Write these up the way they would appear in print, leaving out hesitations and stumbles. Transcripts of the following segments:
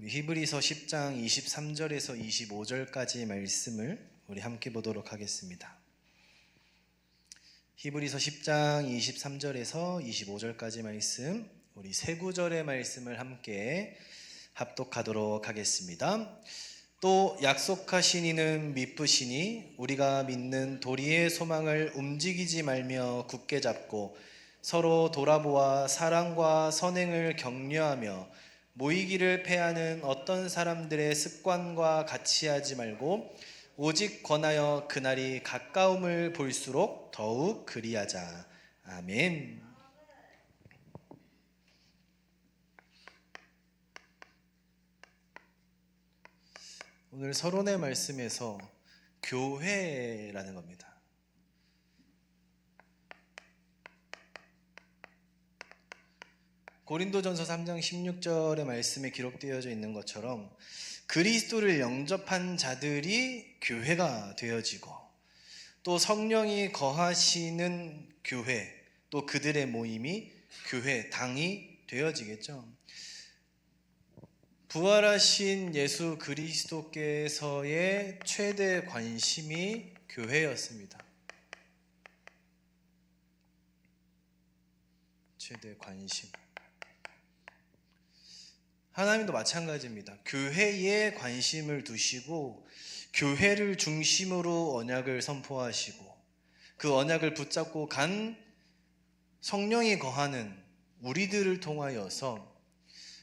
우리 히브리서 10장 23절에서 25절까지의 말씀을 우리 함께 보도록 하겠습니다. 히브리서 10장 23절에서 25절까지 말씀, 우리 세 구절의 말씀을 함께 합독하도록 하겠습니다. 또 약속하신 이는 미쁘시니 우리가 믿는 도리의 소망을 움직이지 말며 굳게 잡고 서로 돌아보아 사랑과 선행을 격려하며 모이기를 패하는 어떤 사람들의 습관과 같이 하지 말고 오직 권하여 그날이 가까움을 볼수록 더욱 그리하자. 아멘. 오늘 서론의 말씀에서 교회라는 겁니다. 고린도전서 3장 16절의 말씀에 기록되어져 있는 것처럼 그리스도를 영접한 자들이 교회가 되어지고 또 성령이 거하시는 교회, 또 그들의 모임이 교회, 당이 되어지겠죠. 부활하신 예수 그리스도께서의 최대 관심이 교회였습니다. 최대 관심. 하나님도 마찬가지입니다. 교회에 관심을 두시고 교회를 중심으로 언약을 선포하시고 그 언약을 붙잡고 간 성령이 거하는 우리들을 통하여서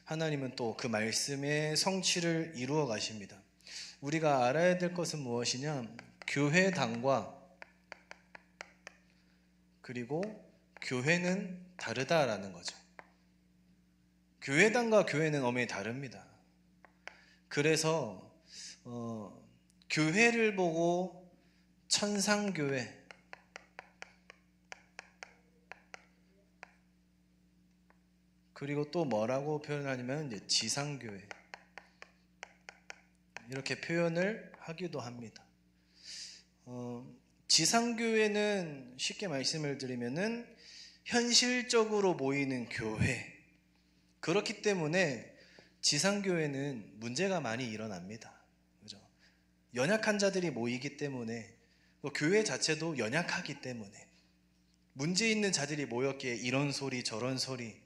하나님은 또 그 말씀의 성취를 이루어 가십니다. 우리가 알아야 될 것은 무엇이냐? 교회당과 그리고 교회는 다르다라는 거죠. 교회당과 교회는 엄연히 다릅니다. 그래서 교회를 보고 천상교회, 그리고 또 뭐라고 표현하냐면 이제 지상교회, 이렇게 표현을 하기도 합니다. 지상교회는 쉽게 말씀을 드리면은 현실적으로 모이는 교회, 그렇기 때문에 지상교회는 문제가 많이 일어납니다. 그죠? 연약한 자들이 모이기 때문에, 교회 자체도 연약하기 때문에 문제 있는 자들이 모였기에 이런 소리 저런 소리.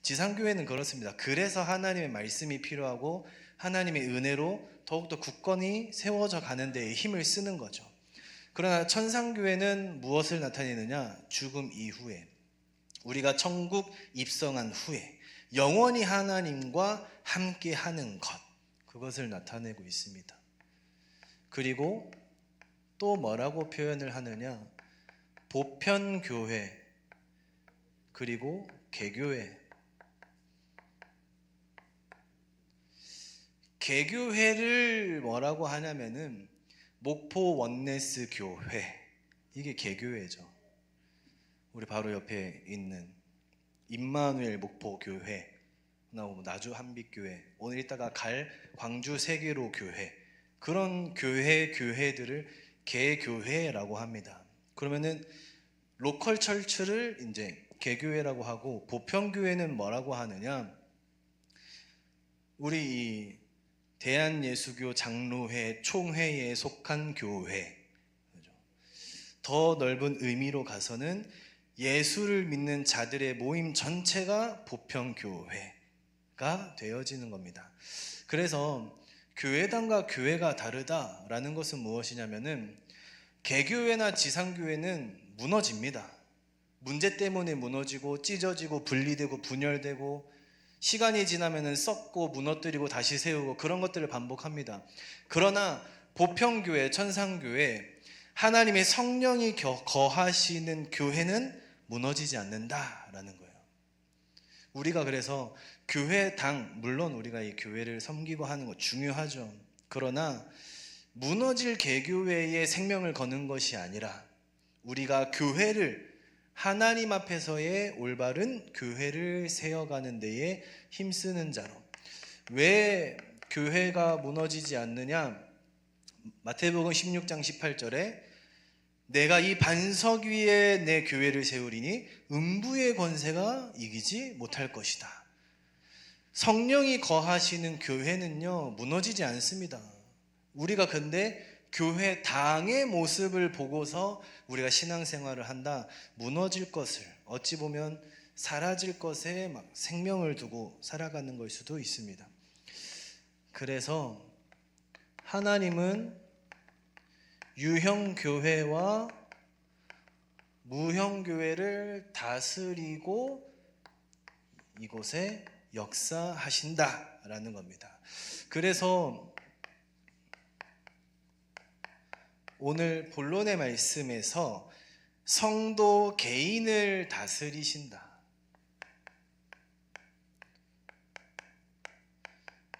지상교회는 그렇습니다. 그래서 하나님의 말씀이 필요하고 하나님의 은혜로 더욱더 굳건히 세워져 가는 데에 힘을 쓰는 거죠. 그러나 천상교회는 무엇을 나타내느냐? 죽음 이후에, 우리가 천국 입성한 후에 영원히 하나님과 함께 하는 것, 그것을 나타내고 있습니다. 그리고 또 뭐라고 표현을 하느냐? 보편교회, 그리고 개교회. 개교회를 뭐라고 하냐면은 목포 원네스 교회, 이게 개교회죠. 우리 바로 옆에 있는 임마누엘 목포교회, 나주 한빛교회, 오늘 이따가 갈 광주 세계로 교회, 그런 교회들을 개교회라고 합니다. 그러면은 로컬 철치를 이제 개교회라고 하고, 보편교회는 뭐라고 하느냐? 우리 이 대한예수교 장로회 총회에 속한 교회, 더 넓은 의미로 가서는 예수를 믿는 자들의 모임 전체가 보편교회가 되어지는 겁니다. 그래서 교회당과 교회가 다르다라는 것은 무엇이냐면은 개교회나 지상교회는 무너집니다. 문제 때문에 무너지고 찢어지고 분리되고 분열되고 시간이 지나면은 썩고 무너뜨리고 다시 세우고 그런 것들을 반복합니다. 그러나 보편교회, 천상교회, 하나님의 성령이 거하시는 교회는 무너지지 않는다라는 거예요. 우리가 그래서 교회당, 물론 우리가 이 교회를 섬기고 하는 거 중요하죠. 그러나 무너질 개교회에 생명을 거는 것이 아니라 우리가 교회를, 하나님 앞에서의 올바른 교회를 세워가는 데에 힘쓰는 자로. 왜 교회가 무너지지 않느냐? 마태복음 16장 18절에 내가 이 반석 위에 내 교회를 세우리니 음부의 권세가 이기지 못할 것이다. 성령이 거하시는 교회는요, 무너지지 않습니다. 우리가 근데 교회 당의 모습을 보고서 우리가 신앙생활을 한다, 무너질 것을, 어찌 보면 사라질 것에 막 생명을 두고 살아가는 걸 수도 있습니다. 그래서 하나님은 유형교회와 무형교회를 다스리고 이곳에 역사하신다라는 겁니다. 그래서 오늘 본론의 말씀에서 성도 개인을 다스리신다,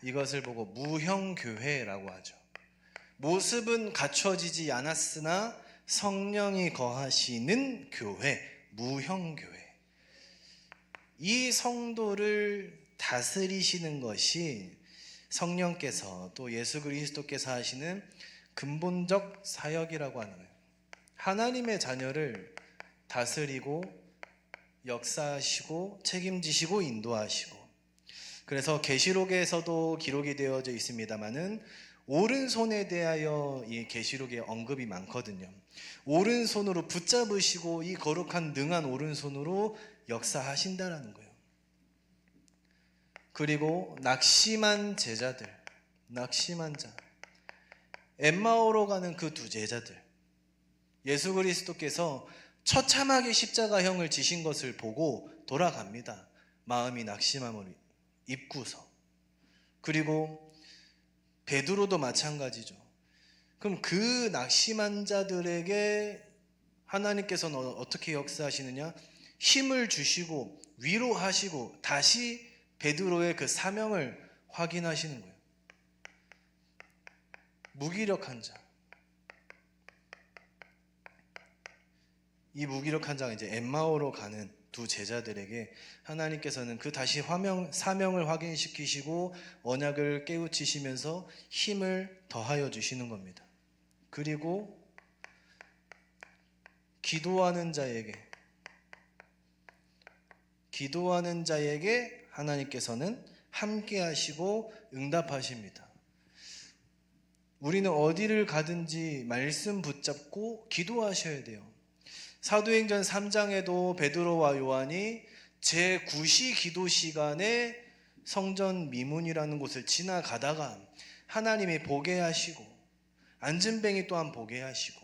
이것을 보고 무형교회라고 하죠. 모습은 갖춰지지 않았으나 성령이 거하시는 교회, 무형교회. 이 성도를 다스리시는 것이 성령께서 또 예수 그리스도께서 하시는 근본적 사역이라고 하는 거예요. 하나님의 자녀를 다스리고 역사하시고 책임지시고 인도하시고, 그래서 계시록에서도 기록이 되어져 있습니다마는 오른손에 대하여 이 계시록에 언급이 많거든요. 오른손으로 붙잡으시고 이 거룩한 능한 오른손으로 역사하신다라는 거예요. 그리고 낙심한 제자들, 낙심한 자, 엠마오로 가는 그 두 제자들, 예수 그리스도께서 처참하게 십자가형을 지신 것을 보고 돌아갑니다. 마음이 낙심함을 입고서. 그리고 베드로도 마찬가지죠. 그럼 그 낙심한 자들에게 하나님께서는 어떻게 역사하시느냐? 힘을 주시고 위로하시고 다시 베드로의 그 사명을 확인하시는 거예요. 무기력한 자, 이 무기력한 자가 이제 엠마오로 가는 두 제자들에게 하나님께서는 그 다시 사명을 확인시키시고 언약을 깨우치시면서 힘을 더하여 주시는 겁니다. 그리고 기도하는 자에게 하나님께서는 함께 하시고 응답하십니다. 우리는 어디를 가든지 말씀 붙잡고 기도하셔야 돼요. 사도행전 3장에도 베드로와 요한이 제9시 기도 시간에 성전 미문이라는 곳을 지나가다가 하나님이 보게 하시고 안진뱅이 또한 보게 하시고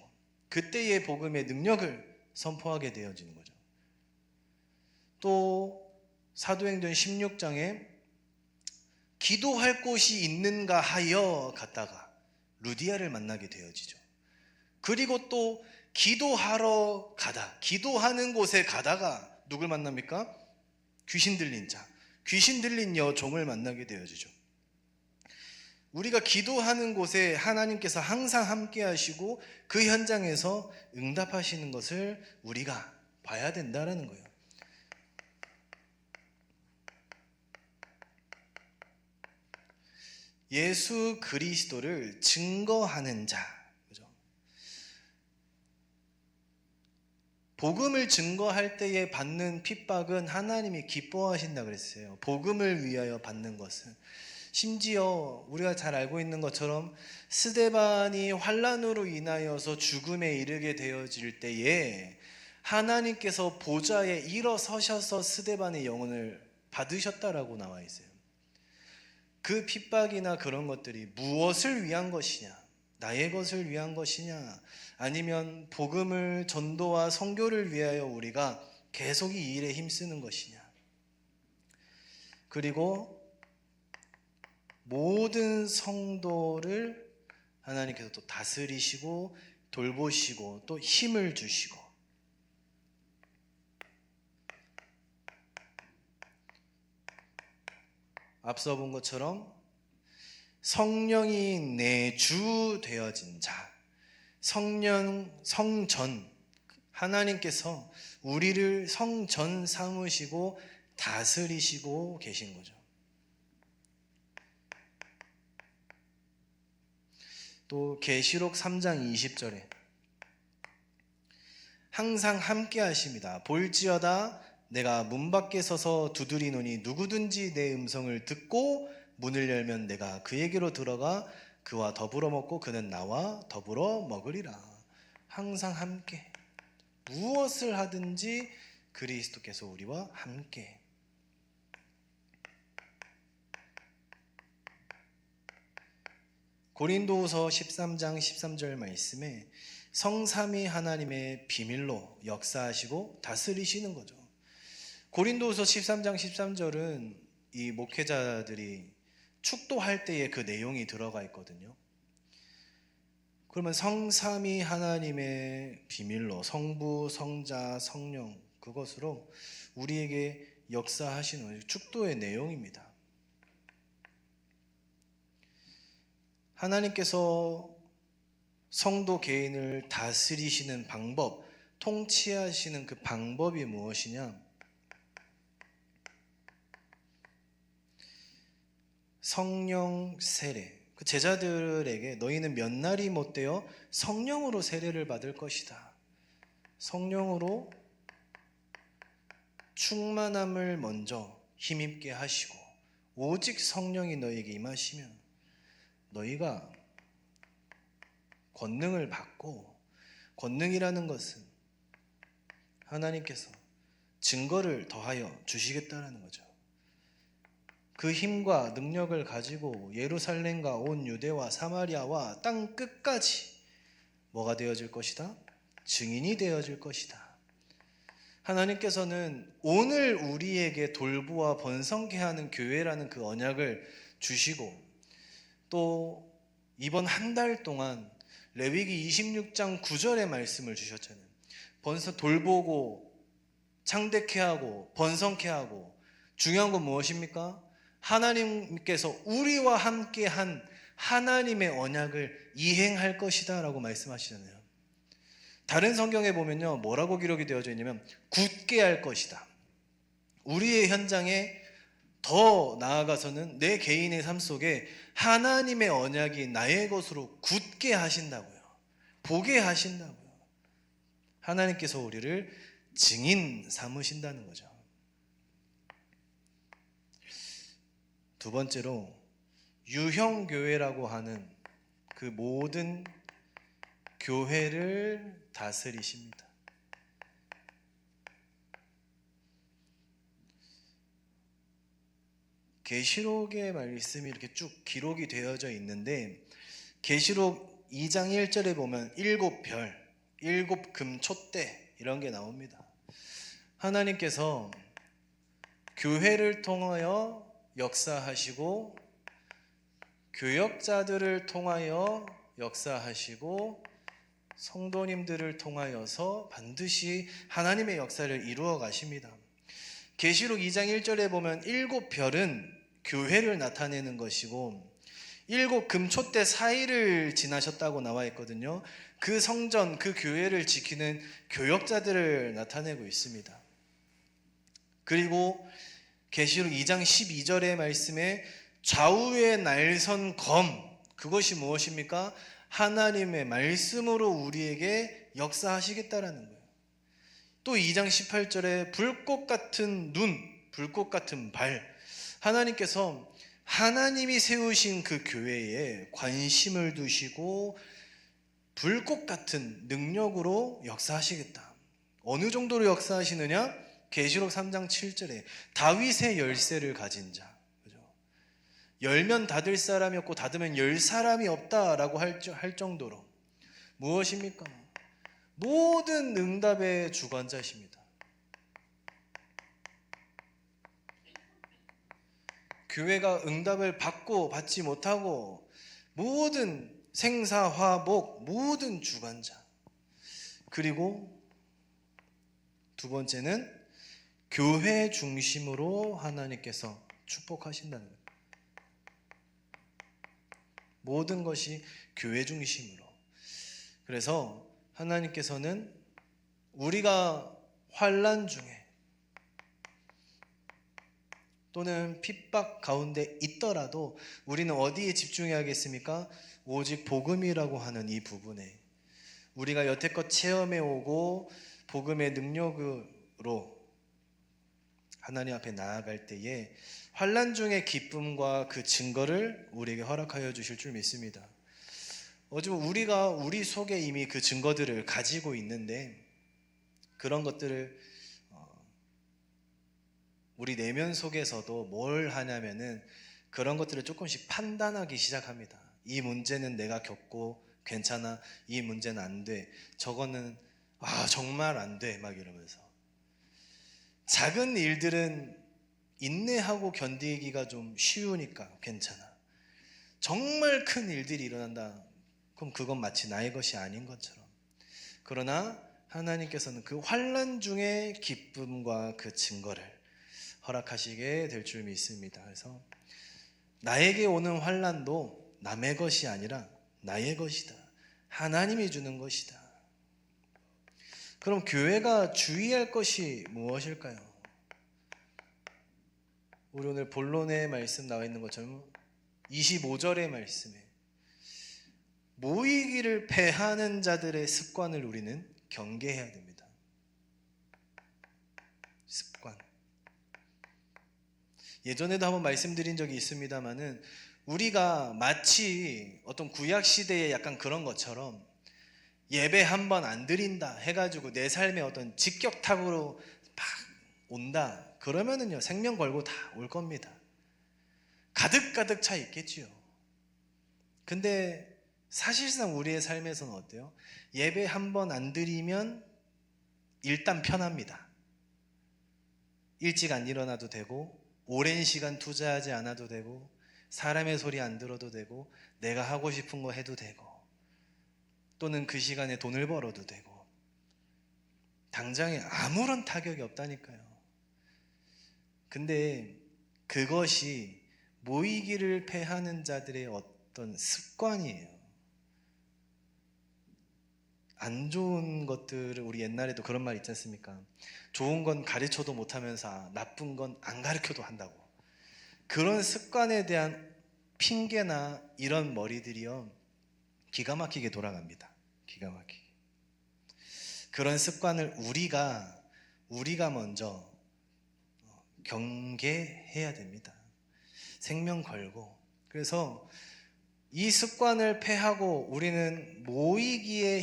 그때의 복음의 능력을 선포하게 되어지는 거죠. 또 사도행전 16장에 기도할 곳이 있는가 하여 갔다가 루디아를 만나게 되어지죠. 그리고 또 기도하러 가다, 기도하는 곳에 가다가 누굴 만납니까? 귀신 들린 자, 귀신 들린 여종을 만나게 되어지죠. 우리가 기도하는 곳에 하나님께서 항상 함께 하시고 그 현장에서 응답하시는 것을 우리가 봐야 된다는 거예요. 예수 그리스도를 증거하는 자, 그죠? 복음을 증거할 때에 받는 핍박은 하나님이 기뻐하신다 그랬어요. 복음을 위하여 받는 것은. 심지어 우리가 잘 알고 있는 것처럼 스데반이 환난으로 인하여서 죽음에 이르게 되어질 때에 하나님께서 보좌에 일어서셔서 스데반의 영혼을 받으셨다라고 나와 있어요. 그 핍박이나 그런 것들이 무엇을 위한 것이냐? 나의 것을 위한 것이냐? 아니면 복음을 전도와 선교를 위하여 우리가 계속 이 일에 힘쓰는 것이냐? 그리고 모든 성도를 하나님께서 또 다스리시고 돌보시고 또 힘을 주시고, 앞서 본 것처럼 성령이 내주되어진 자, 성전, 하나님께서 우리를 성전 삼으시고 다스리시고 계신 거죠. 또 계시록 3장 20절에 항상 함께 하십니다. 볼지어다 내가 문 밖에 서서 두드리노니 누구든지 내 음성을 듣고 문을 열면 내가 그에게로 들어가 그와 더불어 먹고 그는 나와 더불어 먹으리라. 항상 함께, 무엇을 하든지 그리스도께서 우리와 함께. 고린도후서 13장 13절 말씀에 성삼위 하나님의 비밀로 역사하시고 다스리시는 거죠. 고린도후서 13장 13절은 이 목회자들이 축도할 때의 그 내용이 들어가 있거든요. 그러면 성삼위 하나님의 비밀로, 성부, 성자, 성령, 그것으로 우리에게 역사하시는 축도의 내용입니다. 하나님께서 성도 개인을 다스리시는 방법, 통치하시는 그 방법이 무엇이냐? 성령 세례. 그 제자들에게 너희는 몇 날이 못되어 성령으로 세례를 받을 것이다. 성령으로 충만함을 먼저 힘입게 하시고 오직 성령이 너희에게 임하시면 너희가 권능을 받고, 권능이라는 것은 하나님께서 증거를 더하여 주시겠다는 거죠. 그 힘과 능력을 가지고 예루살렘과 온 유대와 사마리아와 땅 끝까지 뭐가 되어질 것이다? 증인이 되어질 것이다. 하나님께서는 오늘 우리에게 돌보아 번성케 하는 교회라는 그 언약을 주시고, 또 이번 한 달 동안 레위기 26장 9절의 말씀을 주셨잖아요. 돌보고 창대케 하고 번성케 하고, 중요한 건 무엇입니까? 하나님께서 우리와 함께한 하나님의 언약을 이행할 것이다 라고 말씀하시잖아요. 다른 성경에 보면요, 뭐라고 기록이 되어져 있냐면 굳게 할 것이다. 우리의 현장에 더 나아가서는 내 개인의 삶 속에 하나님의 언약이 나의 것으로 굳게 하신다고요. 보게 하신다고요. 하나님께서 우리를 증인 삼으신다는 거죠. 두 번째로 유형교회라고 하는 그 모든 교회를 다스리십니다. 계시록의 말씀이 이렇게 쭉 기록이 되어져 있는데, 계시록 2장 1절에 보면 7별, 7금촛대 이런 게 나옵니다. 하나님께서 교회를 통하여 역사하시고, 교역자들을 통하여 역사하시고, 성도님들을 통하여서 반드시 하나님의 역사를 이루어 가십니다. 계시록 2장 1절에 보면 7별은 교회를 나타내는 것이고 7금촛대 사이를 지나셨다고 나와 있거든요. 그 성전, 그 교회를 지키는 교역자들을 나타내고 있습니다. 그리고 계시록 2장 12절의 말씀에 좌우에 날선 검, 그것이 무엇입니까? 하나님의 말씀으로 우리에게 역사하시겠다라는 거예요. 또 2장 18절에 불꽃 같은 눈, 불꽃 같은 발, 하나님께서 하나님이 세우신 그 교회에 관심을 두시고 불꽃 같은 능력으로 역사하시겠다. 어느 정도로 역사하시느냐? 계시록 3장 7절에 다윗의 열쇠를 가진 자, 그죠? 열면 닫을 사람이 없고 닫으면 열 사람이 없다라고 할 정도로 무엇입니까? 모든 응답의 주관자십니다. 교회가 응답을 받고 받지 못하고 모든 생사화복, 모든 주관자. 그리고 두 번째는 교회 중심으로 하나님께서 축복하신다는 거예요. 모든 것이 교회 중심으로. 그래서 하나님께서는 우리가 환난 중에 또는 핍박 가운데 있더라도 우리는 어디에 집중해야겠습니까? 오직 복음이라고 하는 이 부분에, 우리가 여태껏 체험해 오고 복음의 능력으로 하나님 앞에 나아갈 때에 환난 중의 기쁨과 그 증거를 우리에게 허락하여 주실 줄 믿습니다. 어쩌면 우리가 우리 속에 이미 그 증거들을 가지고 있는데 그런 것들을 우리 내면 속에서도 뭘 하냐면은 그런 것들을 조금씩 판단하기 시작합니다. 이 문제는 내가 겪고 괜찮아. 이 문제는 안 돼. 저거는 정말 안 돼. 막 이러면서 작은 일들은 인내하고 견디기가 좀 쉬우니까 괜찮아. 정말 큰 일들이 일어난다. 그럼 그건 마치 나의 것이 아닌 것처럼. 그러나 하나님께서는 그 환난 중에 기쁨과 그 증거를 허락하시게 될 줄 믿습니다. 그래서 나에게 오는 환난도 남의 것이 아니라 나의 것이다. 하나님이 주는 것이다. 그럼 교회가 주의할 것이 무엇일까요? 우리 오늘 본론의 말씀 나와 있는 것처럼 25절의 말씀에 모이기를 패하는 자들의 습관을 우리는 경계해야 됩니다. 습관. 예전에도 한번 말씀드린 적이 있습니다만은 우리가 마치 어떤 구약 시대에 약간 그런 것처럼 예배 한 번 안 드린다 해가지고 내 삶에 어떤 직격탄으로 막 온다. 그러면은요 생명 걸고 다 올 겁니다. 가득 차 있겠지요. 근데 사실상 우리의 삶에서는 어때요? 예배 한 번 안 드리면 일단 편합니다. 일찍 안 일어나도 되고 오랜 시간 투자하지 않아도 되고 사람의 소리 안 들어도 되고 내가 하고 싶은 거 해도 되고 또는 그 시간에 돈을 벌어도 되고 당장에 아무런 타격이 없다니까요. 근데 그것이 모이기를 패하는 자들의 어떤 습관이에요. 안 좋은 것들을 우리 옛날에도 그런 말 있지 않습니까? 좋은 건 가르쳐도 못하면서 나쁜 건 안 가르쳐도 한다고. 그런 습관에 대한 핑계나 이런 머리들이요 기가 막히게 돌아갑니다. 기가 막히게. 그런 습관을 우리가 먼저 경계해야 됩니다. 생명 걸고. 그래서 이 습관을 패하고 우리는 모이기에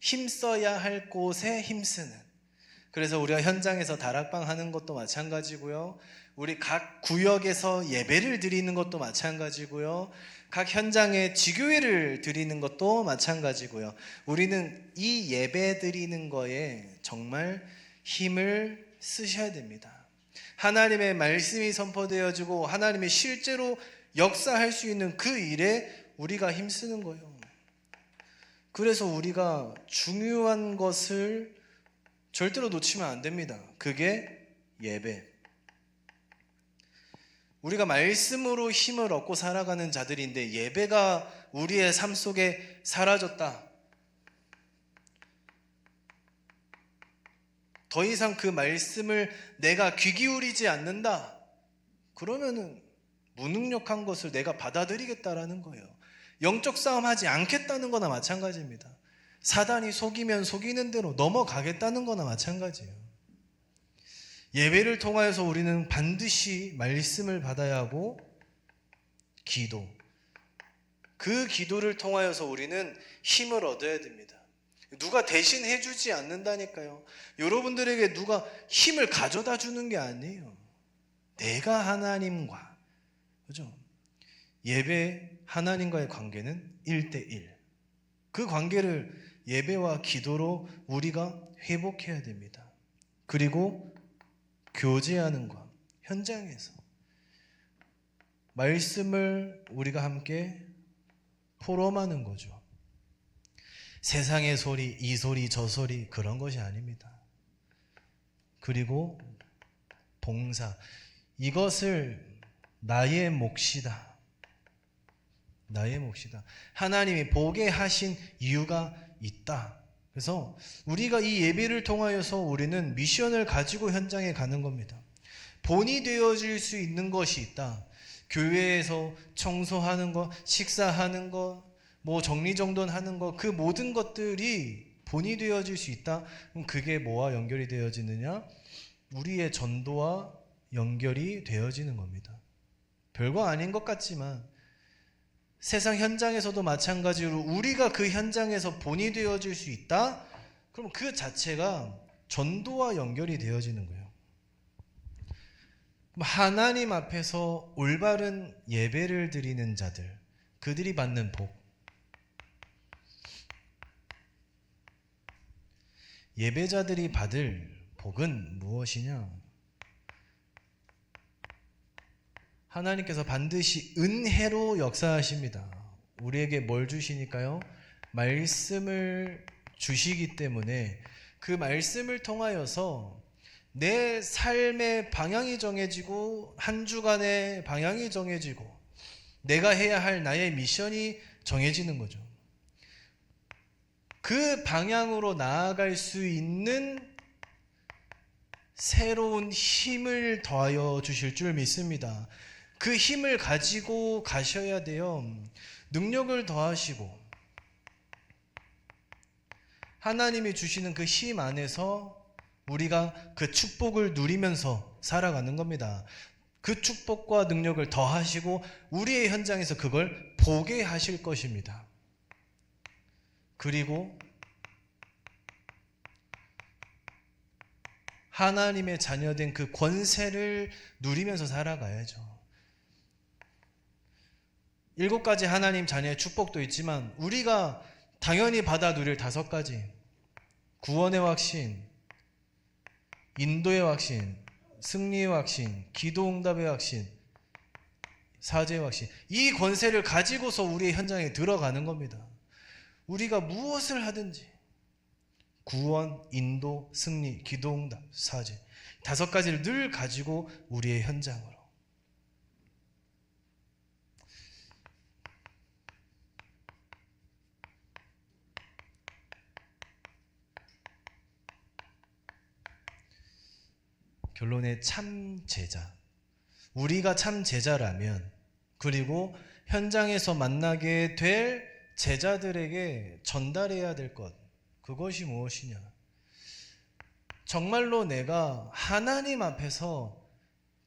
힘써야 할 곳에 힘쓰는. 그래서 우리가 현장에서 다락방 하는 것도 마찬가지고요. 우리 각 구역에서 예배를 드리는 것도 마찬가지고요. 각 현장에 지교회를 드리는 것도 마찬가지고요. 우리는 이 예배 드리는 거에 정말 힘을 쓰셔야 됩니다. 하나님의 말씀이 선포되어지고 하나님이 실제로 역사할 수 있는 그 일에 우리가 힘쓰는 거예요. 그래서 우리가 중요한 것을 절대로 놓치면 안 됩니다. 그게 예배. 우리가 말씀으로 힘을 얻고 살아가는 자들인데 예배가 우리의 삶 속에 사라졌다. 더 이상 그 말씀을 내가 귀 기울이지 않는다. 그러면은 무능력한 것을 내가 받아들이겠다라는 거예요. 영적 싸움 하지 않겠다는 거나 마찬가지입니다. 사단이 속이면 속이는 대로 넘어가겠다는 거나 마찬가지예요. 예배를 통하여서 우리는 반드시 말씀을 받아야 하고 기도. 그 기도를 통하여서 우리는 힘을 얻어야 됩니다. 누가 대신 해주지 않는다니까요. 여러분들에게 누가 힘을 가져다 주는 게 아니에요. 내가 하나님과, 그죠? 예배 하나님과의 관계는 1대1. 그 관계를 예배와 기도로 우리가 회복해야 됩니다. 그리고 교제하는 것, 현장에서 말씀을 우리가 함께 포럼하는 거죠. 세상의 소리, 이 소리, 저 소리 그런 것이 아닙니다. 그리고 봉사, 이것을 나의 몫이다. 나의 몫이다. 하나님이 보게 하신 이유가 있다. 그래서 우리가 이 예배를 통하여서 우리는 미션을 가지고 현장에 가는 겁니다. 본이 되어질 수 있는 것이 있다. 교회에서 청소하는 것, 식사하는 것, 정리정돈하는 것, 그 모든 것들이 본이 되어질 수 있다. 그럼 그게 뭐와 연결이 되어지느냐? 우리의 전도와 연결이 되어지는 겁니다. 별거 아닌 것 같지만 세상 현장에서도 마찬가지로 우리가 그 현장에서 본이 되어질 수 있다? 그럼 그 자체가 전도와 연결이 되어지는 거예요. 하나님 앞에서 올바른 예배를 드리는 자들, 그들이 받는 복. 예배자들이 받을 복은 무엇이냐? 하나님께서 반드시 은혜로 역사하십니다. 우리에게 뭘 주시니까요? 말씀을 주시기 때문에 그 말씀을 통하여서 내 삶의 방향이 정해지고 한 주간의 방향이 정해지고 내가 해야 할 나의 미션이 정해지는 거죠. 그 방향으로 나아갈 수 있는 새로운 힘을 더하여 주실 줄 믿습니다. 그 힘을 가지고 가셔야 돼요. 능력을 더하시고 하나님이 주시는 그 힘 안에서 우리가 그 축복을 누리면서 살아가는 겁니다. 그 축복과 능력을 더하시고 우리의 현장에서 그걸 보게 하실 것입니다. 그리고 하나님의 자녀된 그 권세를 누리면서 살아가야죠. 7가지 하나님 자녀의 축복도 있지만 우리가 당연히 받아 누릴 5가지, 구원의 확신, 인도의 확신, 승리의 확신, 기도응답의 확신, 사죄의 확신, 이 권세를 가지고서 우리의 현장에 들어가는 겁니다. 우리가 무엇을 하든지 구원, 인도, 승리, 기도응답, 사죄 5가지를 늘 가지고 우리의 현장으로. 결론의 참 제자, 우리가 참 제자라면 그리고 현장에서 만나게 될 제자들에게 전달해야 될 것, 그것이 무엇이냐? 정말로 내가 하나님 앞에서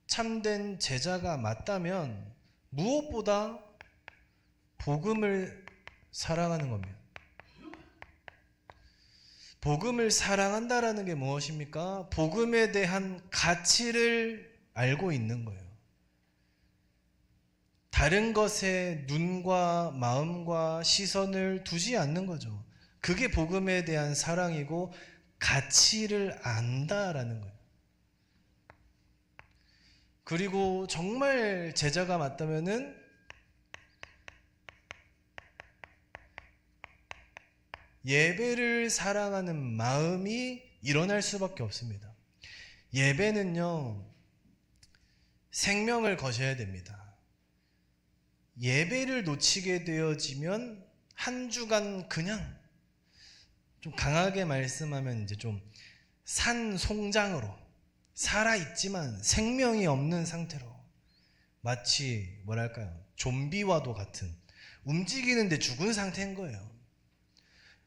참된 제자가 맞다면 무엇보다 복음을 사랑하는 겁니다. 복음을 사랑한다라는 게 무엇입니까? 복음에 대한 가치를 알고 있는 거예요. 다른 것에 눈과 마음과 시선을 두지 않는 거죠. 그게 복음에 대한 사랑이고 가치를 안다라는 거예요. 그리고 정말 제자가 맞다면은 예배를 사랑하는 마음이 일어날 수밖에 없습니다. 예배는요, 생명을 거셔야 됩니다. 예배를 놓치게 되어지면 한 주간 그냥 좀 강하게 말씀하면 이제 좀 산송장으로 살아있지만 생명이 없는 상태로 마치 뭐랄까요, 좀비와도 같은 움직이는데 죽은 상태인 거예요.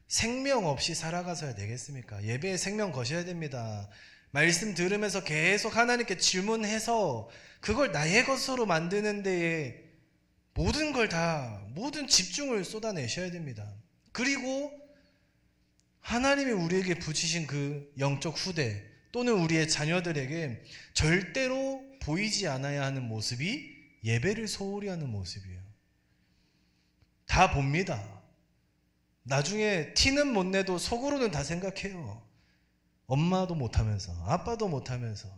생명 없이 살아가서야 되겠습니까? 예배에 생명 거셔야 됩니다. 말씀 들으면서 계속 하나님께 질문해서 그걸 나의 것으로 만드는 데에 모든 집중을 쏟아내셔야 됩니다. 그리고 하나님이 우리에게 붙이신 그 영적 후대 또는 우리의 자녀들에게 절대로 보이지 않아야 하는 모습이 예배를 소홀히 하는 모습이에요. 다 봅니다. 나중에 티는 못 내도 속으로는 다 생각해요. 엄마도 못하면서 아빠도 못하면서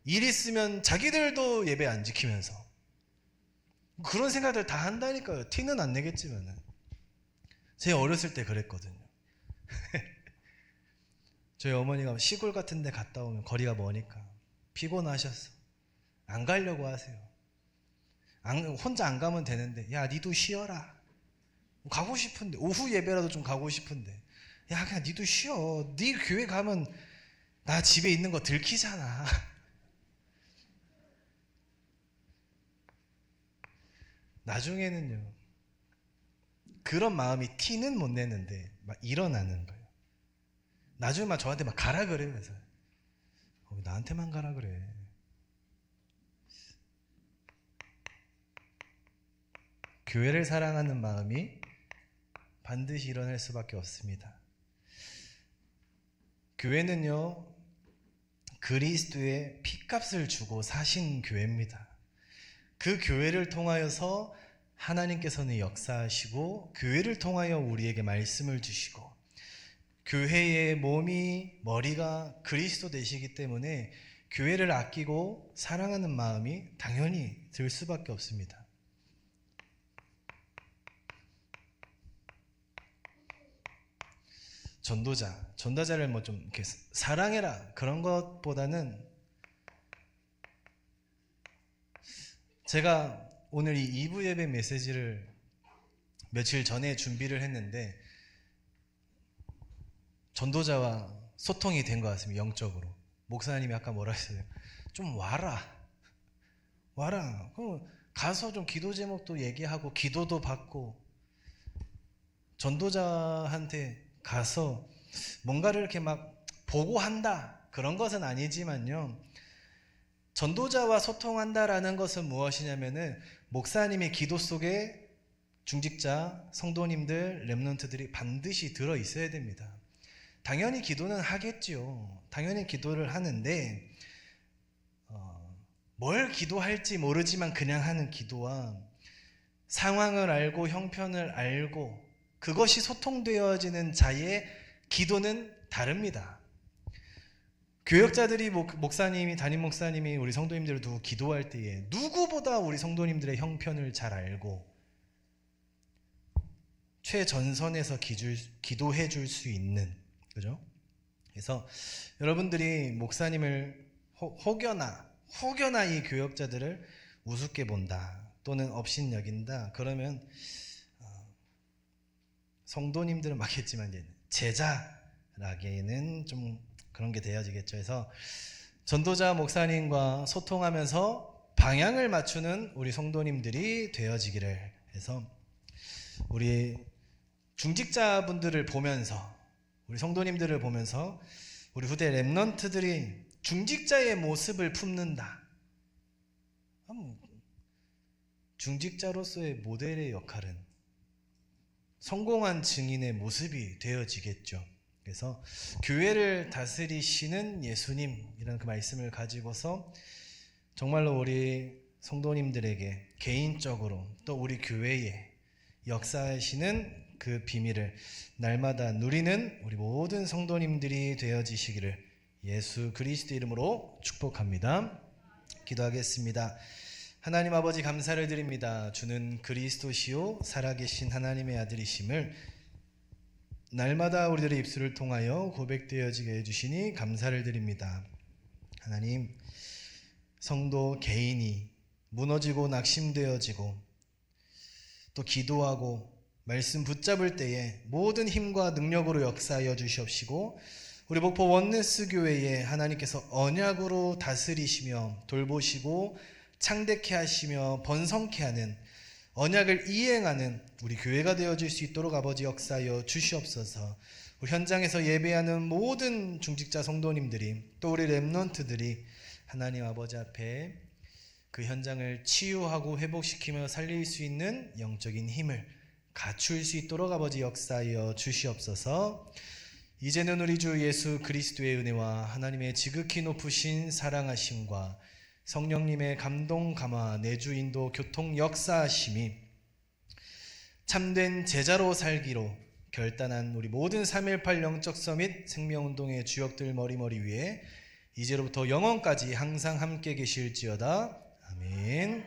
일 있으면 자기들도 예배 안 지키면서 그런 생각들 다 한다니까요. 티는 안 내겠지만은. 제 어렸을 때 그랬거든요. 저희 어머니가 시골 같은 데 갔다 오면 거리가 머니까 피곤하셨어. 안 가려고 하세요. 혼자 안 가면 되는데 야 니도 쉬어라. 가고 싶은데 오후 예배라도 좀 가고 싶은데 야 그냥 니도 쉬어. 니 교회 가면 나 집에 있는 거 들키잖아. 나중에는요 그런 마음이 티는 못 내는데 막 일어나는 거예요. 나중에 막 저한테 막 가라 그래요. 그래서 왜 나한테만 가라 그래. 교회를 사랑하는 마음이 반드시 일어날 수밖에 없습니다. 교회는요, 그리스도의 피값을 주고 사신 교회입니다. 그 교회를 통하여서 하나님께서는 역사하시고, 교회를 통하여 우리에게 말씀을 주시고, 교회의 몸이, 머리가 그리스도 되시기 때문에 교회를 아끼고 사랑하는 마음이 당연히 들 수밖에 없습니다. 전도자를 뭐 좀 이렇게 사랑해라 그런 것보다는, 제가 오늘 이 2부 예배 메시지를 며칠 전에 준비를 했는데 전도자와 소통이 된 것 같습니다. 영적으로. 목사님이 아까 뭐라 했어요? 좀 와라. 그럼 가서 좀 기도 제목도 얘기하고 기도도 받고, 전도자한테 가서 뭔가를 이렇게 막 보고한다 그런 것은 아니지만요, 전도자와 소통한다라는 것은 무엇이냐면은 목사님의 기도 속에 중직자, 성도님들, 렘넌트들이 반드시 들어 있어야 됩니다. 당연히 기도는 하겠죠. 당연히 기도를 하는데 뭘 기도할지 모르지만 그냥 하는 기도와 상황을 알고 형편을 알고 그것이 소통되어지는 자의 기도는 다릅니다. 교역자들이, 목사님이, 담임 목사님이 우리 성도님들을 두고 기도할 때에 누구보다 우리 성도님들의 형편을 잘 알고 최전선에서 기도해 줄 수 있는, 그죠? 그래서 여러분들이 목사님을 혹여나 이 교역자들을 우습게 본다 또는 업신여긴다 그러면 성도님들은 맞겠지만 제자라기에는 좀 그런 게 되어지겠죠. 그래서 전도자 목사님과 소통하면서 방향을 맞추는 우리 성도님들이 되어지기를 해서, 우리 중직자분들을 보면서, 우리 성도님들을 보면서 우리 후대 렘넌트들이 중직자의 모습을 품는다. 중직자로서의 모델의 역할은 성공한 증인의 모습이 되어지겠죠. 그래서 교회를 다스리시는 예수님이라는 그 말씀을 가지고서 정말로 우리 성도님들에게 개인적으로 또 우리 교회에 역사하시는 그 비밀을 날마다 누리는 우리 모든 성도님들이 되어지시기를 예수 그리스도 이름으로 축복합니다. 기도하겠습니다. 하나님 아버지, 감사를 드립니다. 주는 그리스도시요 살아계신 하나님의 아들이심을 날마다 우리들의 입술을 통하여 고백되어지게 해주시니 감사를 드립니다. 하나님, 성도 개인이 무너지고 낙심되어지고 또 기도하고 말씀 붙잡을 때에 모든 힘과 능력으로 역사하여 주시옵시고, 우리 목포 원네스 교회에 하나님께서 언약으로 다스리시며 돌보시고 창대케 하시며 번성케 하는, 언약을 이행하는 우리 교회가 되어질 수 있도록 아버지 역사하여 주시옵소서. 우리 현장에서 예배하는 모든 중직자 성도님들이 또 우리 렘넌트들이 하나님 아버지 앞에 그 현장을 치유하고 회복시키며 살릴 수 있는 영적인 힘을 갖출 수 있도록 아버지 역사하여 주시옵소서. 이제는 우리 주 예수 그리스도의 은혜와 하나님의 지극히 높으신 사랑하심과 성령님의 감동 감화 내주 인도 교통 역사하심이 참된 제자로 살기로 결단한 우리 모든 3.18 영적 서밋 생명운동의 주역들 머리머리 위에 이제로부터 영원까지 항상 함께 계실지어다. 아멘.